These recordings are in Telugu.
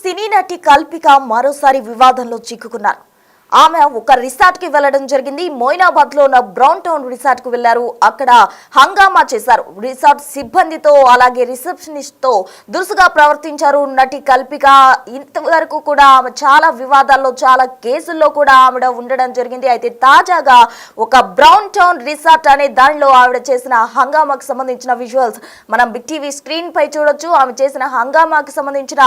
సినీ నటి కల్పిక మరోసారి వివాదంలో చిక్కుకున్నారు. ఆమె ఒక రిసార్ట్ కి వెళ్లడం జరిగింది. మొయినాబాద్ లో ఉన్న బ్రౌన్ టౌన్ రిసార్ట్ కు వెళ్లారు. అక్కడ హంగామా చేశారు. రిసార్ట్ సిబ్బందితో అలాగే రిసెప్షనిస్ట్ తో దురుసుగా ప్రవర్తించారు నటి కల్పిక. ఇంతవరకు కూడా ఆమె చాలా వివాదాల్లో చాలా కేసుల్లో కూడా ఆవిడ ఉండడం జరిగింది. అయితే తాజాగా ఒక బ్రౌన్ టౌన్ రిసార్ట్ అనే దానిలో ఆవిడ చేసిన హంగామాకు సంబంధించిన విజువల్స్ మనం బిగ్ టీవీ స్క్రీన్ పై చూడొచ్చు. ఆమె చేసిన హంగామాకు సంబంధించిన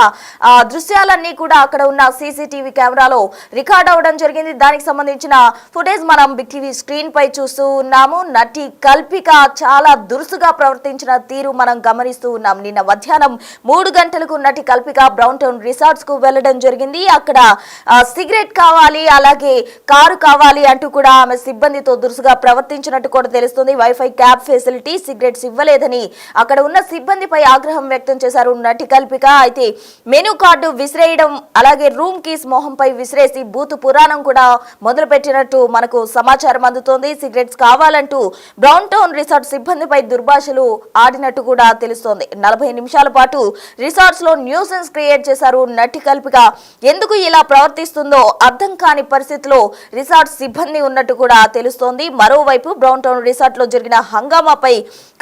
దృశ్యాలన్నీ కూడా అక్కడ ఉన్న సీసీటీవీ కెమెరాలో రికార్డ్ అవడం జరిగింది. దానికి సంబంధించిన ఫుటేజ్ మనం బిగ్ టీవీ స్క్రీన్ పై చూస్తూ ఉన్నాము. నటి కల్పిక చాలా దురుసుగా ప్రవర్తించిన తీరు మనం గమనిస్తూ ఉన్నాం. నిన్న మధ్యాహ్నం 3 గంటలకు నటి కల్పిక బ్రౌన్ టౌన్ రిసార్ట్స్ కు వెళ్లడం జరిగింది. అక్కడ సిగరెట్ కావాలి అలాగే కారు కావాలి అంటూ కూడా ఆమె సిబ్బందితో దురుసుగా ప్రవర్తించినట్టు కూడా తెలుస్తుంది. వైఫై క్యాబ్ ఫెసిలిటీ సిగరెట్స్ ఇవ్వలేదని అక్కడ ఉన్న సిబ్బందిపై ఆగ్రహం వ్యక్తం చేశారు నటి కల్పిక. అయితే మెనూ కార్డు విసిరేయడం అలాగే రూమ్ కీస్ మొహంపై విసిరేసి బూతు పురాణం కూడా మొదలు పెట్టినట్టు మనకు సమాచారం అందుతోంది. సిగరెట్స్ కావాలంటూ బ్రౌన్ టౌన్ రిసార్ట్ సిబ్బందిపై దుర్భాషలు ఆడినట్టు కూడా తెలుస్తోంది. 40 నిమిషాల పాటు రిసార్ట్స్ లో న్యూసెన్స్ క్రియేట్ చేశారు నటి కల్పిక. ఎందుకు ఇలా ప్రవర్తిస్తుందో అర్థం కాని పరిస్థితిలో రిసార్ట్ సిబ్బంది ఉన్నట్టు కూడా తెలుస్తోంది. మరోవైపు బ్రౌన్ టౌన్ రిసార్ట్ లో జరిగిన హంగామాపై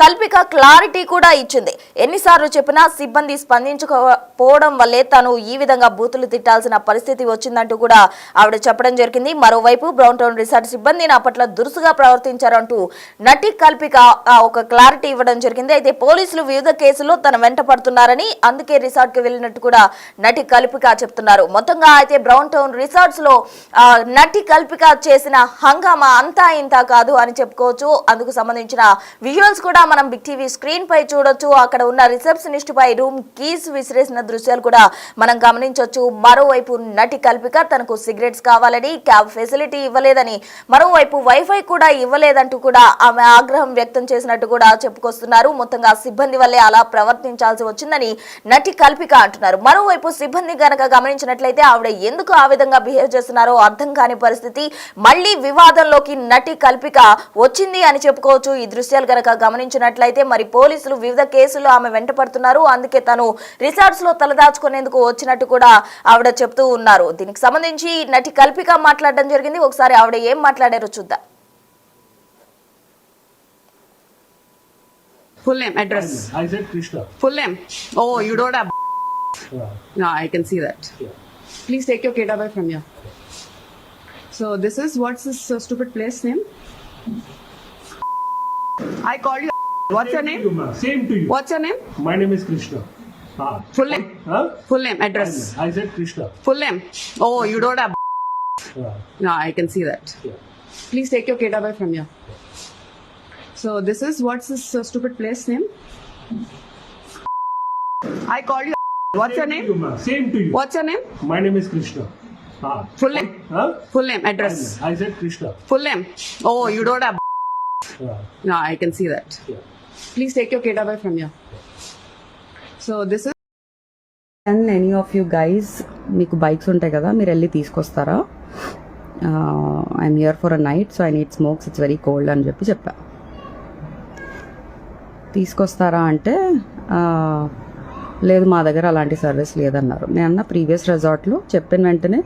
కల్పిక క్లారిటీ కూడా ఇచ్చింది. ఎన్నిసార్లు చెప్పినా సిబ్బంది స్పందించకపోవడం వల్లే తాను ఈ విధంగా బూతులు తిట్టాల్సిన పరిస్థితి వచ్చిందంటూ కూడా ఆవిడ చెప్పడం జరిగింది. మరోవైపు బ్రౌన్ టౌన్ రిసార్ట్ సిబ్బంది నా పట్ల దురుసుగా ప్రవర్తించారంటూ నటి కల్పిక ఒక క్లారిటీ ఇవ్వడం జరిగింది. అయితే పోలీసులు వివిధ కేసుల్లో తన వెంట పడుతున్నారని అందుకే రిసార్ట్ కి వెళ్ళినట్టు కూడా నటి కల్పిక చెప్తున్నారు. మొత్తంగా అయితే బ్రౌన్ టౌన్ రిసార్ట్స్ లో నటి కల్పిక చేసిన హంగామా అంతా ఇంత కాదు అని చెప్పుకోవచ్చు. అందుకు సంబంధించిన విజువల్స్ కూడా మనం బిగ్ టీవీ స్క్రీన్ పై చూడొచ్చు. అక్కడ ఉన్న రిసెప్షనిస్ట్ పై రూమ్ కీస్ విసిరేసిన దృశ్యాలు కూడా మనం గమనించవచ్చు. మరోవైపు నటి కల్పిక తనకు సిగరెట్స్ కావాలని క్యాబ్ ఫెసిలిటీ ఇవ్వలేదని మరోవైపు వైఫై కూడా ఇవ్వలేదంటూ కూడా ఆమె ఆగ్రహం వ్యక్తం చేసినట్టు కూడా చెప్పుకొస్తున్నారు. మొత్తంగా సిబ్బంది వల్లే అలా ప్రవర్తించాల్సి వచ్చిందని నటి కల్పిక అంటున్నారు. మరోవైపు సిబ్బంది గనక గమనించినట్లయితే ఆవిడ ఎందుకు ఆ విధంగా బిహేవ్ చేస్తున్నారో అర్థం కాని పరిస్థితి. మళ్లీ వివాదంలోకి నటి కల్పిక వచ్చింది అని చెప్పుకోవచ్చు. ఈ దృశ్యాలు గనక గమనించినట్లయితే మరి పోలీసులు వివిధ కేసుల్లో ఆమె వెంట పడుతున్నారు. అందుకే తను రిసార్ట్స్ లో తలదాచుకునేందుకు వచ్చినట్టు కూడా ఆవిడ చెప్తూ ఉన్నారు. దీనికి సంబంధించి నటి కల్పిక మాట్లాడడం జరిగింది. ఒకసారి ఆవిడ ఏం మాట్లాడారో చూద్దాం. Full name, address. I said Krishna. Full name. Oh, you don't have. Yeah. No, I can see that. Yeah. Please take your kid away from here. So this is what's this stupid place name? I called you. What's your name? Same to you. What's your name? My name is Krishna. Full name. Huh? Full name, address. I said Krishna. Full name. Oh, you don't have. Yeah. No, I can see that. Yeah. Please take your kid away from here. So this is what's this stupid place name? I called you. What's your name? Same to you. What's your name? My name is Krishna. Full name. Huh? Full name, address. I said Krishna. Full name. Oh, you don't have. Yeah. No, I can see that. Yeah. Please take your kid away from here. So this is. And any of you guys మీకు బైక్స్ ఉంటాయి కదా, మీరు వెళ్ళి తీసుకొస్తారా? I'm here for a night, so I need smokes, it's very cold అని చెప్పా. తీసుకొస్తారా అంటే లేదు, మా దగ్గర అలాంటి సర్వీస్ లేదన్నారు. నేను అన్న ప్రీవియస్ రిసార్ట్లో చెప్పిన వెంటనే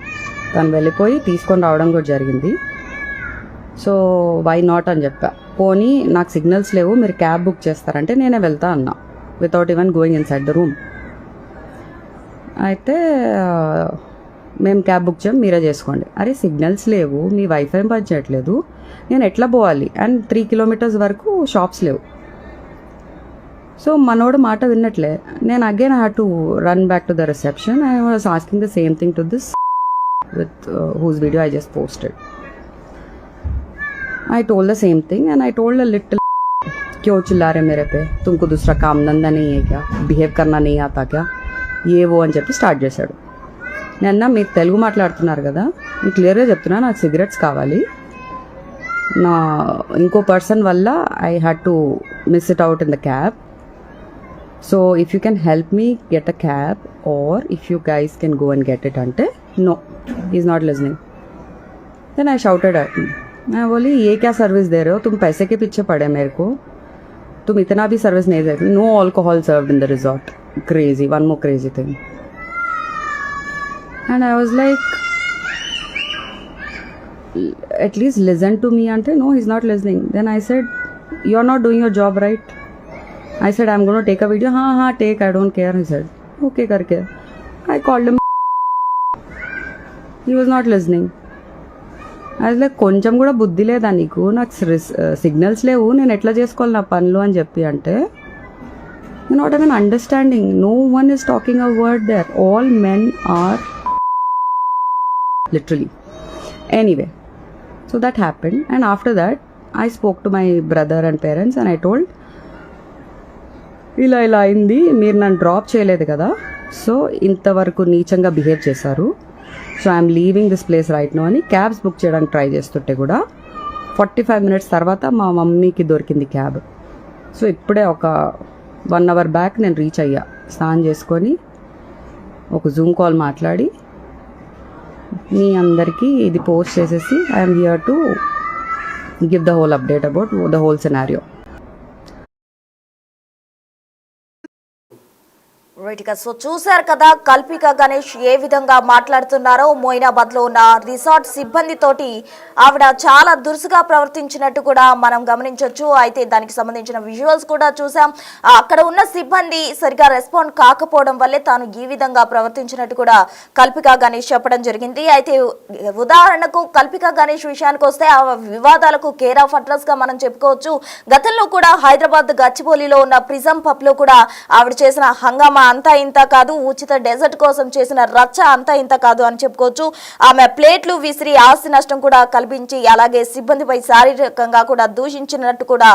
తను వెళ్ళిపోయి తీసుకొని రావడం కూడా జరిగింది. సో వై నాట్ అని చెప్పా. పోనీ నాకు సిగ్నల్స్ లేవు, మీరు క్యాబ్ బుక్ చేస్తారంటే నేనే వెళ్తా అన్నా, without even going in side the room. అయితే మేము క్యాబ్ బుక్ చేయం, మీరే చేసుకోండి. అరే సిగ్నల్స్ లేవు, మీ వైఫై పనిచేయట్లేదు, నేను ఎట్లా పోవాలి? అండ్ 3 kilometers వరకు షాప్స్ లేవు. సో మనోడు మాట విన్నట్లే. నేను again I had to run back to the reception. I was asking the same thing to this with whose video I just posted. I told the same thing and I told a little क्यों चिल्ला रहे मेरे पे, तुमको दूसरा काम धंधा नहीं है क्या, బిహేవ్ करना नहीं आता क्या, ఏ ఓ అని చెప్పి స్టార్ట్ చేశాడు. నేను మీరు తెలుగు మాట్లాడుతున్నారు కదా, నేను క్లియర్గా చెప్తున్నా, నాకు సిగరెట్స్ కావాలి. నా ఇంకో పర్సన్ వల్ల I had to miss it out in the cab. So if you can help me get a cab or if you guys can go and get it అంటే no, is not listening. Then I shouted at me. मैं बोली ये क्या सर्विस दे रहे हो, तुम पैसे के पीछे पड़े मेरे को, तुम इतना भी सर्विस नहीं देते. No alcohol served in the resort. Crazy, one more crazy thing. And I was like, at least listen to me. Ante, no, he's not listening. Then I said, you're not doing your job right. I said, I'm going to take a video. Ha, take, I don't care. He said, okay, karke. I called him. He was not listening. I was like, కొంచెం కూడా బుద్ధి లేదా నీకు, నాకు సిగ్నల్స్ లేవు, నేను ఎట్లా చేసుకోవాలి నా పనులు అని చెప్పి అంటే, you not even understanding. No one is talking a word there. All men are literally. Anyway, so that happened, and after that I spoke to my brother and parents and I told, ఇలా అయింది, మీరు నన్ను డ్రాప్ చేయలేదు కదా, సో ఇంతవరకు నీచంగా బిహేవ్ చేశారు, so I'm leaving this place right now అని క్యాబ్స్ బుక్ చేయడానికి ట్రై చేస్తుంటే కూడా 45 minutes తర్వాత మా మమ్మీకి దొరికింది క్యాబ్. సో ఇప్పుడే ఒక 1 hour బ్యాక్ నేను రీచ్ అయ్యా, స్నానం చేసుకొని ఒక జూమ్ కాల్ మాట్లాడి మీ అందరికీ ఇది పోస్ట్ చేసేసి I'm here to give the whole update about the whole scenario. Right గా, సో చూశారు కదా కల్పిక గణేష్ ఏ విధంగా మాట్లాడుతున్నారో. మోయినాబాద్ లో ఉన్న రిసార్ట్ సిబ్బంది తోటి ఆవిడ చాలా దురుసుగా ప్రవర్తించినట్టు కూడా మనం గమనించవచ్చు. అయితే దానికి సంబంధించిన విజువల్స్ కూడా చూసాం. అక్కడ ఉన్న సిబ్బంది సరిగా రెస్పాండ్ కాకపోవడం వల్లే తాను ఈ విధంగా ప్రవర్తించినట్టు కూడా కల్పిక గణేష్ చెప్పడం జరిగింది. అయితే ఉదాహరణకు కల్పిక గణేష్ విషయానికి వస్తే ఆ వివాదాలకు కేర్ ఆఫ్ అడ్రస్ గా మనం చెప్పుకోవచ్చు. గతంలో కూడా హైదరాబాద్ గచ్చిబౌలిలో ఉన్న ప్రిజం పబ్ లో కూడా ఆవిడ చేసిన హంగామా అంతా ఇంత కాదు, ఉచిత డెజర్ట్ కోసం చేసిన రచ్చ అంతా ఇంత కాదు అని చెప్పుకోవచ్చు. ఆమె ప్లేట్లు విసిరి ఆస్తి నష్టం కూడా కల్పించి అలాగే సిబ్బందిపై శారీరకంగా కూడా దూషించినట్టు కూడా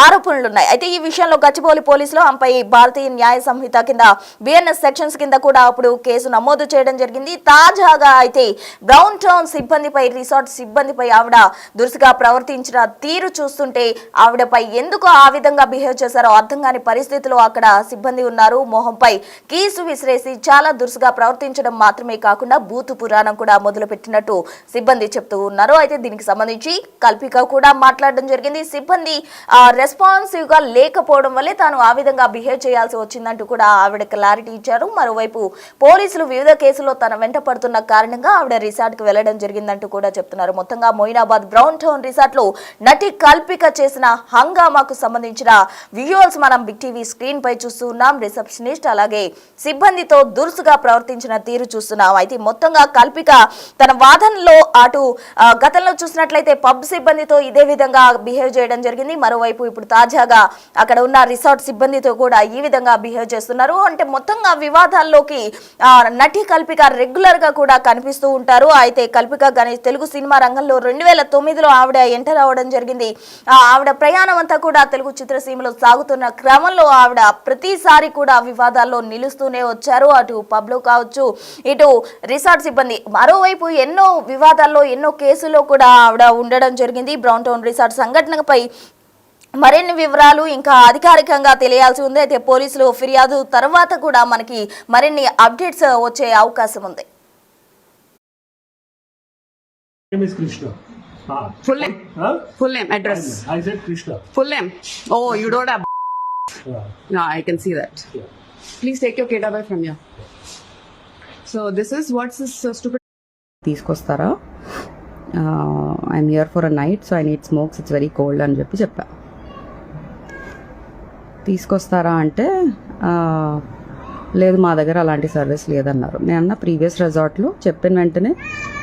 ఆరోపణలున్నాయి. అయితే ఈ విషయంలో గచ్చిబౌలి పోలీసులు ఆమెపై భారతీయ న్యాయ సంహిత కింద బిఎన్ఎస్ సెక్షన్స్ కింద కూడా అప్పుడు కేసు నమోదు చేయడం జరిగింది. తాజాగా అయితే బ్రౌన్ టౌన్ సిబ్బందిపై, రిసార్ట్ సిబ్బందిపై ఆవిడ దురుసుగా ప్రవర్తించిన తీరు చూస్తుంటే ఆవిడపై ఎందుకు ఆ విధంగా బిహేవ్ చేశారో అర్థం కాని పరిస్థితిలో అక్కడ సిబ్బంది ఉన్నారు. మొహంపై కీసు విసిరేసి చాలా దురుసుగా ప్రవర్తించడం మాత్రమే కాకుండా బూతు పురాణం కూడా మొదలుపెట్టినట్టు సిబ్బంది చెప్తూ ఉన్నారు. అయితే దీనికి సంబంధించి కల్పిక కూడా మాట్లాడడం జరిగింది. సిబ్బంది రెస్పాన్సివ్ గా లేకపోవడం వల్లే తాను ఆ విధంగా బిహేవ్ చేయాల్సి వచ్చిందంటూ కూడా ఆవిడ క్లారిటీ ఇచ్చారు. మరోవైపు పోలీసులు వివిధ కేసుల్లో తన వెంట పడుతున్న కారణంగా ఆవిడ రిసార్ట్ కు వెళ్లడం జరిగిందంటూ కూడా చెప్తున్నారు. మొత్తంగా మోయినాబాద్ బ్రౌన్ టౌన్ రిసార్ట్ లో నటి కల్పిక చేసిన హంగామాకు సంబంధించిన విజువల్స్ మనం బిగ్ టీవీ స్క్రీన్ పై చూస్తూ ఉన్నాం. రిసెప్షనిస్ట్ అలాగే సిబ్బందితో దురుసుగా ప్రవర్తించిన తీరు చూస్తున్నాం. అయితే మొత్తంగా కల్పిక తన వాదనలో అటు గతంలో చూసినట్లయితే పబ్ సిబ్బందితో ఇదే విధంగా బిహేవ్ చేయడం జరిగింది. మరోవైపు ఇప్పుడు తాజాగా అక్కడ ఉన్న రిసార్ట్ సిబ్బందితో కూడా ఈ విధంగా బిహేవ్ చేస్తున్నారు. అంటే మొత్తంగా వివాదాల్లోకి నటి కల్పిక రెగ్యులర్ గా కూడా కనిపిస్తూ ఉంటారు. అయితే కల్పిక గణేష్ తెలుగు సినిమా రంగంలో 2009లో ఆవిడ ఎంటర్ అవ్వడం జరిగింది. ఆవిడ ప్రయాణం అంతా కూడా తెలుగు చిత్రసీమలో సాగుతున్న క్రమంలో ఆవిడ ప్రతిసారి కూడా వివాదాల్లో నిలుస్తూనే వచ్చారు. అటు పబ్ లో కావచ్చు, ఇటు రిసార్ట్ సిబ్బంది. మరోవైపు ఎన్నో వివాదాల్లో, ఎన్నో కేసుల్లో కూడా ఆవిడ ఉండడం జరిగింది. బ్రౌన్ టౌన్ రిసార్ట్ సంఘటనపై మరిన్ని వివరాలు ఇంకా అధికారికంగా తెలియాల్సి ఉంది. అయితే పోలీసులు ఫిర్యాదు తర్వాత కూడా మనకి మరిన్ని అప్డేట్స్ వచ్చే అవకాశం ఉంది. name is Krishna. Full name. Huh? Full name, address. I said Krishna. Full name. Oh, you don't have. Yeah. No, I can see that. Yeah. Please take your kid away from here. So this is what's this stupid. తీసుకొస్తారా, I'm here for a night, so I need smokes, it's very cold అని చెప్పా. తీసుకొస్తారా అంటే లేదు, మా దగ్గర అలాంటి సర్వీస్ లేదన్నారు. నేను ప్రీవియస్ రిసార్ట్లో చెప్పిన వెంటనే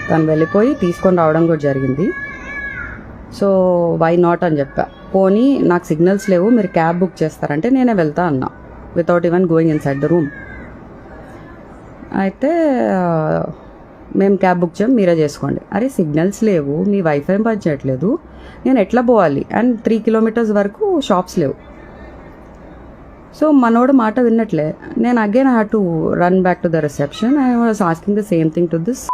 తను వెళ్ళిపోయి తీసుకొని రావడం కూడా జరిగింది. సో వై నాట్ అని చెప్పా. పోనీ నాకు సిగ్నల్స్ లేవు, మీరు క్యాబ్ బుక్ చేస్తారంటే నేనే వెళ్తా అన్నా, without even going in side the room. అయితే మేము క్యాబ్ బుక్ చేయం, మీరే చేసుకోండి. అరే సిగ్నల్స్ లేవు, మీ వైఫై పనిచేయట్లేదు, నేను ఎట్లా పోవాలి? అండ్ 3 kilometers వరకు షాప్స్ లేవు. సో మనోడు మాట విన్నట్లే. నేను again I had to run back to the reception. I was asking the same thing to this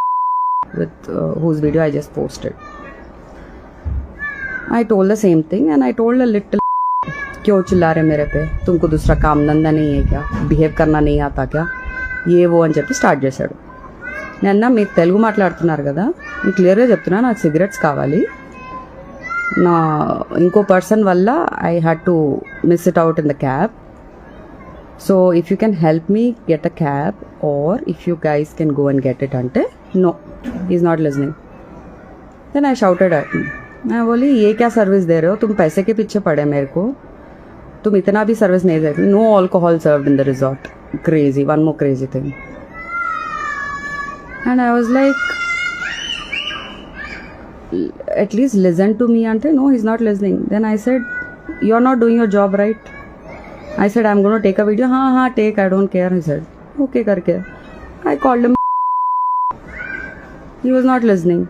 with whose video I just posted. I told the same thing and I told a little, क्यों चिल्ला रहे मेरे पे, तुमको दूसरा काम धंधा नहीं है क्या, బిహేవ్ करना नहीं आता क्या, ये वो అని చెప్పి స్టార్ట్ చేశాడు. నేను మీరు తెలుగు మాట్లాడుతున్నారు కదా, నేను క్లియర్గా చెప్తున్నా, నాకు సిగరెట్స్ కావాలి, ఇంకో పర్సన్ వల్ల I had to miss it out in the cab. So if you can help me get a cab or if you guys can go and get it అంటే no he is not listening. Then I shouted at him. मैं बोली ये क्या सर्विस दे रहे हो, तुम पैसे के पीछे पड़े मेरे को, तुम इतना भी सर्विस नहीं देते. No alcohol served in the resort. Crazy, one more crazy thing. And I was like at least listen to me ante no he's not listening. Then I said you're not doing your job right. I said I'm going to take a video. ha take, I don't care. He said okay karke. I called him. He was not listening.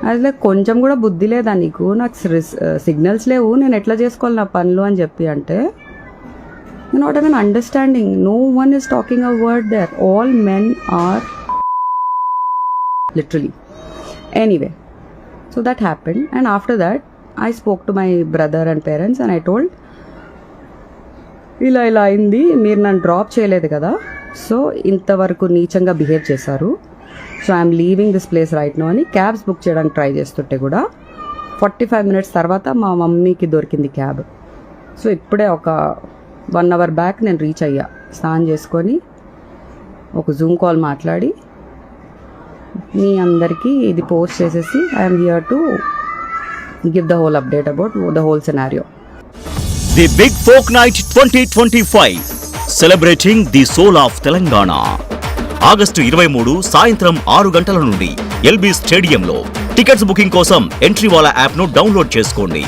I was like కొంచెం కూడా బుద్ధి లేదా నీకు, నాకు సిగ్నల్స్ లేవు, నేను ఎట్లా చేసుకోవాలి నా పనులు అని చెప్పి అంటే you not even understanding. No one is talking a word there. All men are literally. Anyway, so that happened, and after that I spoke to my brother and parents and I told ఇలా అయింది, మీరు నన్ను డ్రాప్ చేయలేదు కదా, సో ఇంతవరకు నీచంగా బిహేవ్ చేశారు, so I'm leaving this place right now అని క్యాబ్స్ బుక్ చేయడానికి ట్రై చేస్తుంటే కూడా 45 minutes తర్వాత మా మమ్మీకి దొరికింది క్యాబ్. సో ఇప్పుడే ఒక 1 hour బ్యాక్ నేను రీచ్ అయ్యా, స్నానం చేసుకొని ఒక జూమ్ కాల్ మాట్లాడి మీ అందరికీ ఇది పోస్ట్ చేసేసి I'm here to give the whole update about the whole scenario. The big folk night 2025 celebrating the soul of Telangana. August 23 సాయంత్రం 6 గంటల నుండి ఎల్బీ స్టేడియంలో. టికెట్స్ బుకింగ్ కోసం ఎంట్రీవాలా యాప్ను డౌన్లోడ్ చేసుకోండి.